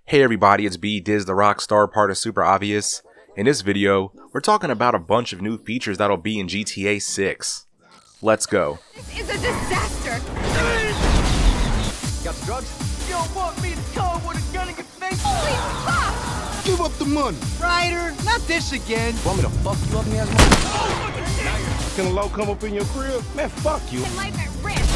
Hey everybody, it's B Diz the Rockstar, part of SuperObvious. In this video, we're talking about a bunch of new features that'll be in GTA 6. Let's go. This is a disaster! Got the drugs? You don't want me to come with a gun in your face? Holy fuck! Give up the money. Ryder, not this again. Want me to fuck you up in the ass? Can a low come up in your crib? Man, fuck you. And life at risk!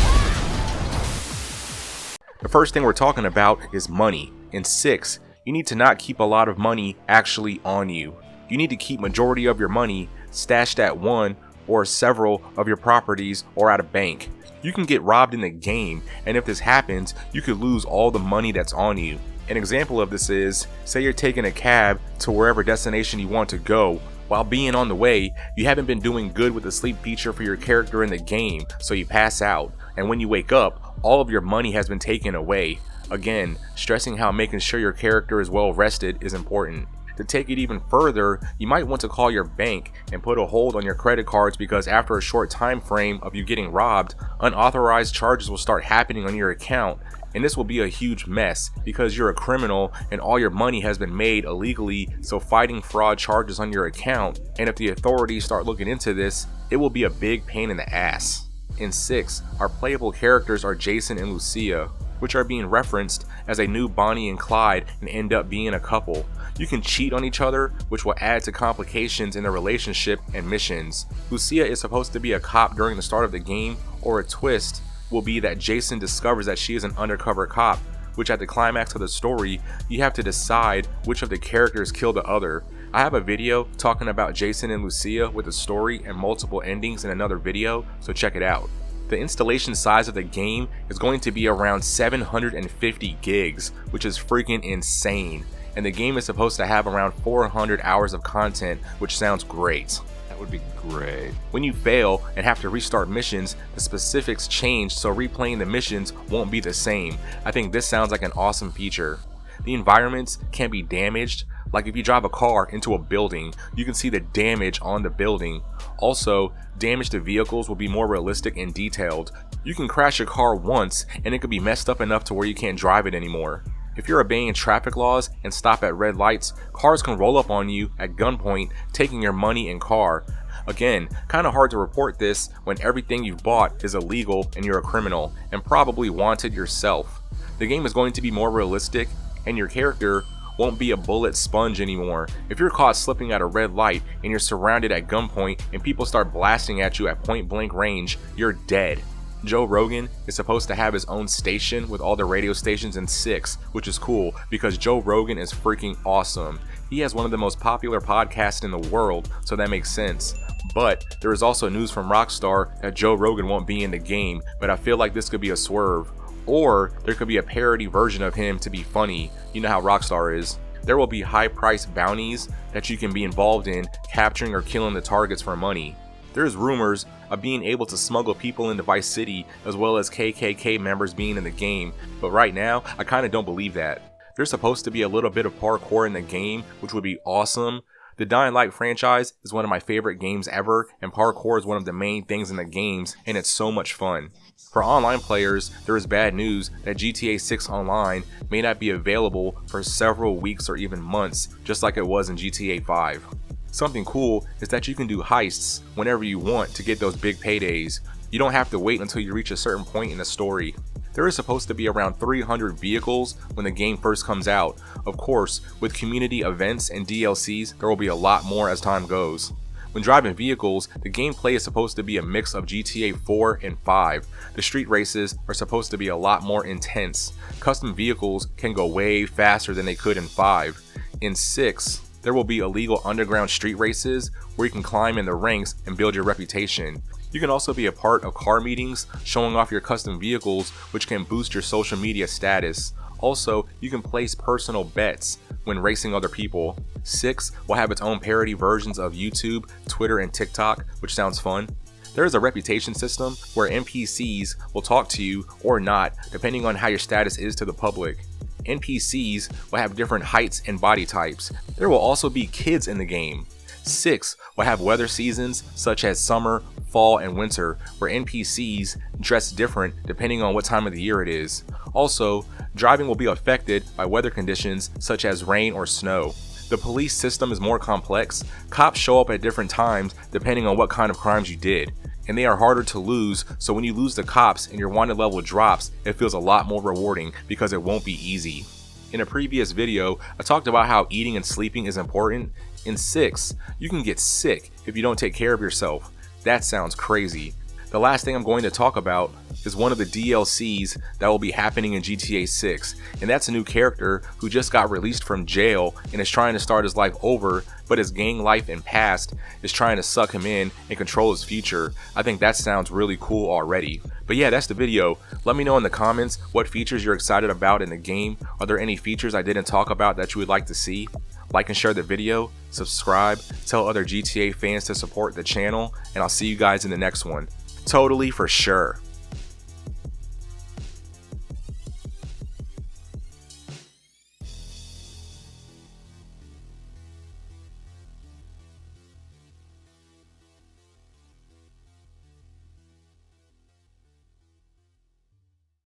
The first thing we're talking about is money. In 6, you need to not keep a lot of money actually on you. You need to keep majority of your money stashed at one or several of your properties or at a bank. You can get robbed in the game, and if this happens, you could lose all the money that's on you. An example of this is, say you're taking a cab to wherever destination you want to go. While being on the way, you haven't been doing good with the sleep feature for your character in the game, so you pass out, and when you wake up, all of your money has been taken away. Again, stressing how making sure your character is well rested is important. To take it even further, you might want to call your bank and put a hold on your credit cards, because after a short time frame of you getting robbed, unauthorized charges will start happening on your account, and this will be a huge mess because you're a criminal and all your money has been made illegally, so fighting fraud charges on your account, and if the authorities start looking into this, it will be a big pain in the ass. In 6, our playable characters are Jason and Lucia, which are being referenced as a new Bonnie and Clyde and end up being a couple. You can cheat on each other, which will add to complications in the relationship and missions. Lucia is supposed to be a cop during the start of the game, or a twist will be that Jason discovers that she is an undercover cop, which at the climax of the story, you have to decide which of the characters kill the other. I have a video talking about Jason and Lucia with a story and multiple endings in another video, so check it out. The installation size of the game is going to be around 750 gigs, which is freaking insane. And the game is supposed to have around 400 hours of content, which sounds great. That would be great. When you fail and have to restart missions, the specifics change, so replaying the missions won't be the same. I think this sounds like an awesome feature. The environments can be damaged. Like if you drive a car into a building, you can see the damage on the building. Also, damage to vehicles will be more realistic and detailed. You can crash a car once and it could be messed up enough to where you can't drive it anymore. If you're obeying traffic laws and stop at red lights, cars can roll up on you at gunpoint, taking your money and car. Again, kinda hard to report this when everything you've bought is illegal and you're a criminal, and probably wanted yourself. The game is going to be more realistic, and your character won't be a bullet sponge anymore. If you're caught slipping at a red light and you're surrounded at gunpoint and people start blasting at you at point blank range, you're dead. Joe Rogan is supposed to have his own station with all the radio stations in 6, which is cool because Joe Rogan is freaking awesome. He has one of the most popular podcasts in the world, so that makes sense. But there is also news from Rockstar that Joe Rogan won't be in the game, but I feel like this could be a swerve. Or there could be a parody version of him to be funny. You know how Rockstar is. There will be high price bounties that you can be involved in, capturing or killing the targets for money. There's rumors of being able to smuggle people into Vice City, as well as KKK members being in the game, but right now I kinda don't believe that. There's supposed to be a little bit of parkour in the game, which would be awesome. The Dying Light franchise is one of my favorite games ever, and parkour is one of the main things in the games, and it's so much fun. For online players, there is bad news that GTA 6 Online may not be available for several weeks or even months, just like it was in GTA 5. Something cool is that you can do heists whenever you want to get those big paydays. You don't have to wait until you reach a certain point in the story. There is supposed to be around 300 vehicles when the game first comes out. Of course, with community events and DLCs, there will be a lot more as time goes. When driving vehicles, the gameplay is supposed to be a mix of GTA 4 and 5. The street races are supposed to be a lot more intense. Custom vehicles can go way faster than they could in 5. In 6, there will be illegal underground street races where you can climb in the ranks and build your reputation. You can also be a part of car meetings, showing off your custom vehicles, which can boost your social media status. Also, you can place personal bets when racing other people. 6 will have its own parody versions of YouTube, Twitter, and TikTok, which sounds fun. There is a reputation system where NPCs will talk to you or not, depending on how your status is to the public. NPCs will have different heights and body types. There will also be kids in the game. 6 will have weather seasons such as summer, fall, and winter, where NPCs dress different depending on what time of the year it is. Also, driving will be affected by weather conditions such as rain or snow. The police system is more complex. Cops show up at different times depending on what kind of crimes you did, and they are harder to lose, so when you lose the cops and your wanted level drops, it feels a lot more rewarding because it won't be easy. In a previous video, I talked about how eating and sleeping is important. In 6, you can get sick if you don't take care of yourself. That sounds crazy. The last thing I'm going to talk about is one of the DLCs that will be happening in GTA 6, and that's a new character who just got released from jail and is trying to start his life over, but his gang life and past is trying to suck him in and control his future. I think that sounds really cool already. But yeah, that's the video. Let me know in the comments what features you're excited about in the game. Are there any features I didn't talk about that you would like to see? Like and share the video, subscribe, tell other GTA fans to support the channel, and I'll see you guys in the next one. Totally for sure.